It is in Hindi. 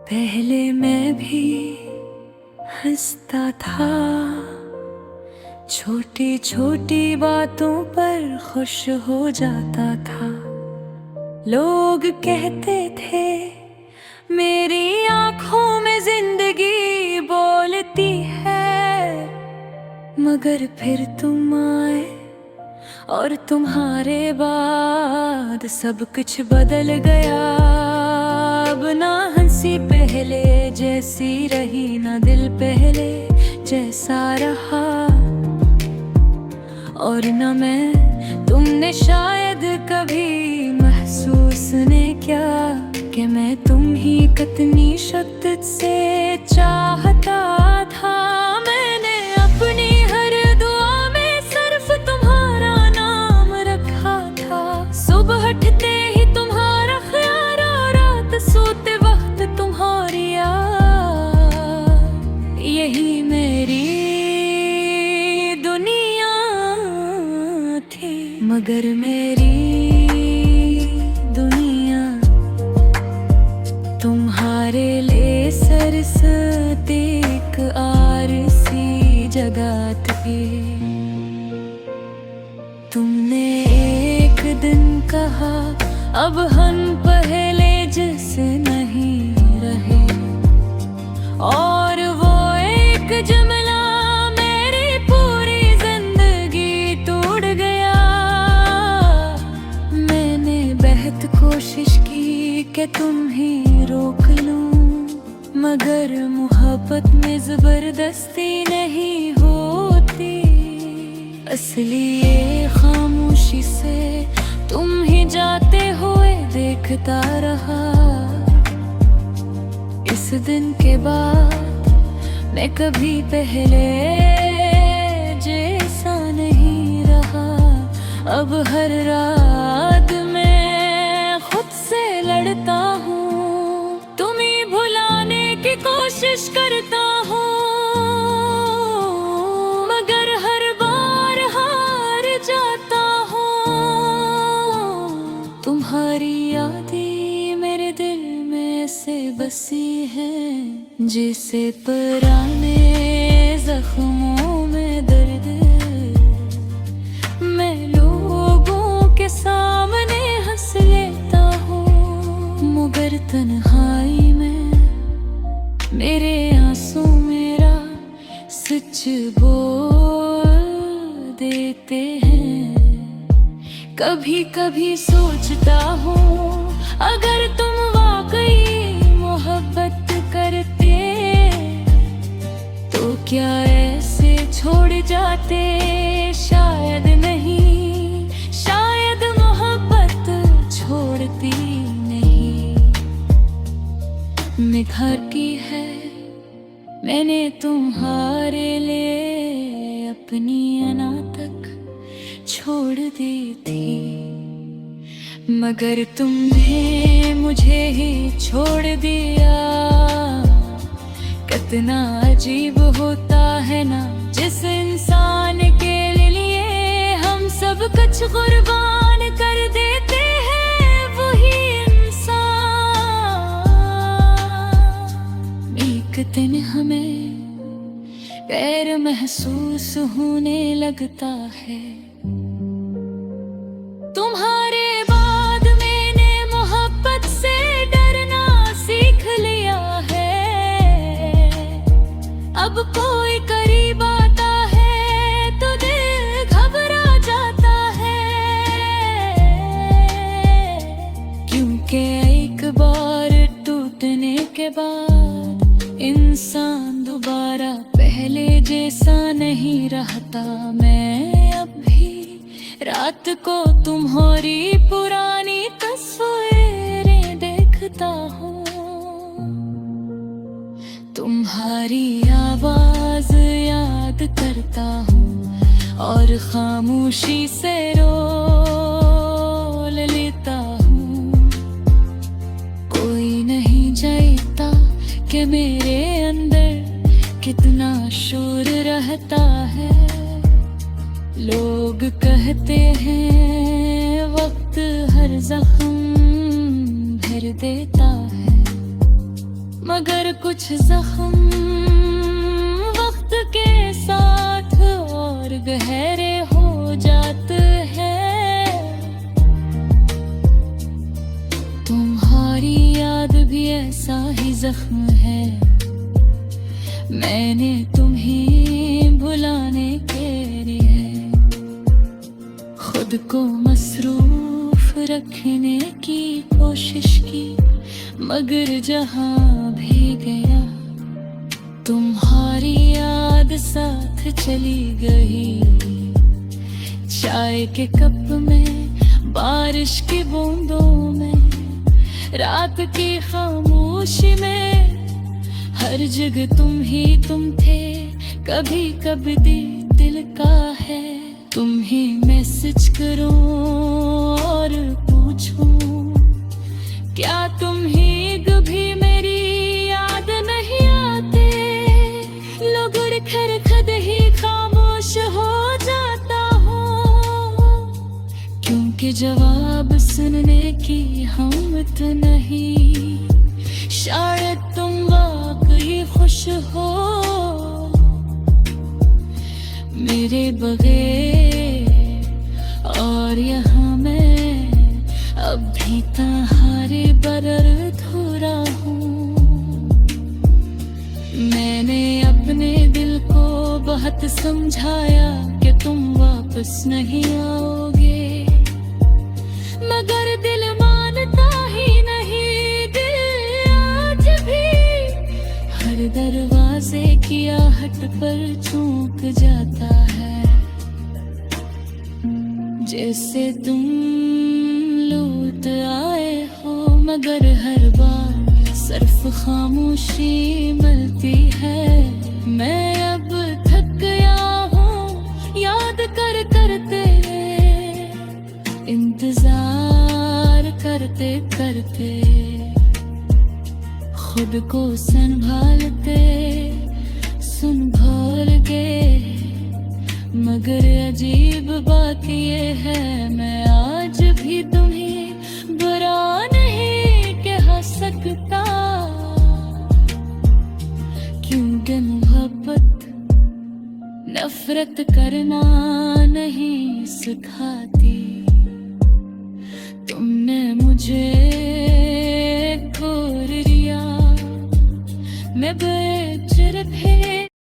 पहले मैं भी हंसता था, छोटी छोटी बातों पर खुश हो जाता था। लोग कहते थे मेरी आंखों में जिंदगी बोलती है, मगर फिर तुम आए और तुम्हारे बाद सब कुछ बदल गया। अब ना हंसी पहले जैसी रही, ना दिल पहले जैसा रहा, और न मैं तुमने शायद कभी महसूस ने क्या कि मैं तुम ही कितनी शिद्दत से चाहता था। मैंने अपनी हर दुआ में सिर्फ तुम्हारा नाम रखा था। सुबह उठते ही तुम्हारा ख्याल और रात सोते वक्त तुम्हारी याद, यही मेरी दुनिया थी। मगर मेरी दुनिया तुम्हारे लिए सरसते एक आरसी जगह थी। तुमने एक दिन कहा अब हम पहले जैसे नहीं रहे, और वो एक जुमला मेरी पूरी जिंदगी तोड़ गया। मैंने बहुत कोशिश की कि तुम ही रोक लूं, मगर मोहब्बत में जबरदस्ती नहीं होती। असली ये खामोशी से तुम ही जाते हुए देखता रहा। इस दिन के बाद मैं कभी पहले जैसा नहीं रहा। अब हर रात मैं खुद से लड़ता हूँ, तुम्हें भुलाने की कोशिश करता हूँ, मगर हर बार हार जाता हूँ। तुम्हारी यादें मेरे दिल में से बसी है, जिसे पुराने जख्मों में दर्द मैं लोगों के सामने हंस लेता हूँ, मगर तन्हाई में मेरे आंसू मेरा सच बोल देते हैं। कभी कभी सोचता हूँ अगर तुम वाकई मोहब्बत करते तो क्या ऐसे छोड़ जाते। शायद नहीं, शायद मोहब्बत छोड़ती नहीं। निखार की है मैंने तुम्हारे लिए अपनी अना तक छोड़ दी थी, मगर तुमने मुझे ही छोड़ दिया। कितना अजीब होता है ना, जिस इंसान के लिए हम सब कुछ कुर्बान कर देते हैं, वही इंसान एक दिन हमें गैर महसूस होने लगता है। तुम्हारे बाद मैंने मोहब्बत से डरना सीख लिया है। अब कोई करीब आता है तो दिल घबरा जाता है, क्योंकि एक बार टूटने के बाद इंसान दोबारा पहले जैसा नहीं रहता। मैं अब भी रात को तुम्हारी पुरानी तस्वीरें देखता हूँ, तुम्हारी आवाज याद करता हूँ और खामोशी से रो लेता हूँ। कोई नहीं जानता कि मेरे अंदर कितना शोर रहता है। लोग कहते हैं वक्त हर जख्म भर देता है, मगर कुछ जख्म वक्त के साथ और गहरे हो जाते हैं। तुम्हारी याद भी ऐसा ही जख्म है, मैंने तुम्हें भुलाने के लिए खुद को मसरूफ रखने की कोशिश की, मगर जहां भी गया तुम्हारी याद साथ चली गई। चाय के कप में, बारिश की बूंदों में, रात की खामोशी में, हर जगह तुम ही तुम थे। कभी कभी दिल का है तुम्हें मैसेज करूं और पूछूं, क्या तुम ही कभी मेरी याद नहीं आते। लोग खर खद ही खामोश हो जाता हूँ, क्योंकि जवाब सुनने की हिम्मत नहीं। शायद तुम वाकई खुश हो मेरे बगैर, और यहाँ मैं अब भी तुम्हारे बगैर अधूरा हूँ। मैंने अपने दिल को बहुत समझाया कि तुम वापस नहीं आओगे, मगर दिल मानता ही नहीं। दरवाजे की आहट पर चूक जाता है, जैसे तुम लौट आए हो, मगर हर बार सिर्फ खामोशी मिलती है। मैं अब थक गया हूँ याद कर करते, इंतजार करते करते, खुद को संभालते संभाल के। मगर अजीब बात ये है, मैं आज भी तुम्हें बुरा नहीं कह सकता, क्योंकि मोहब्बत नफरत करना नहीं सिखाती। तुमने मुझे छोड़ दिया, मैं बेचैन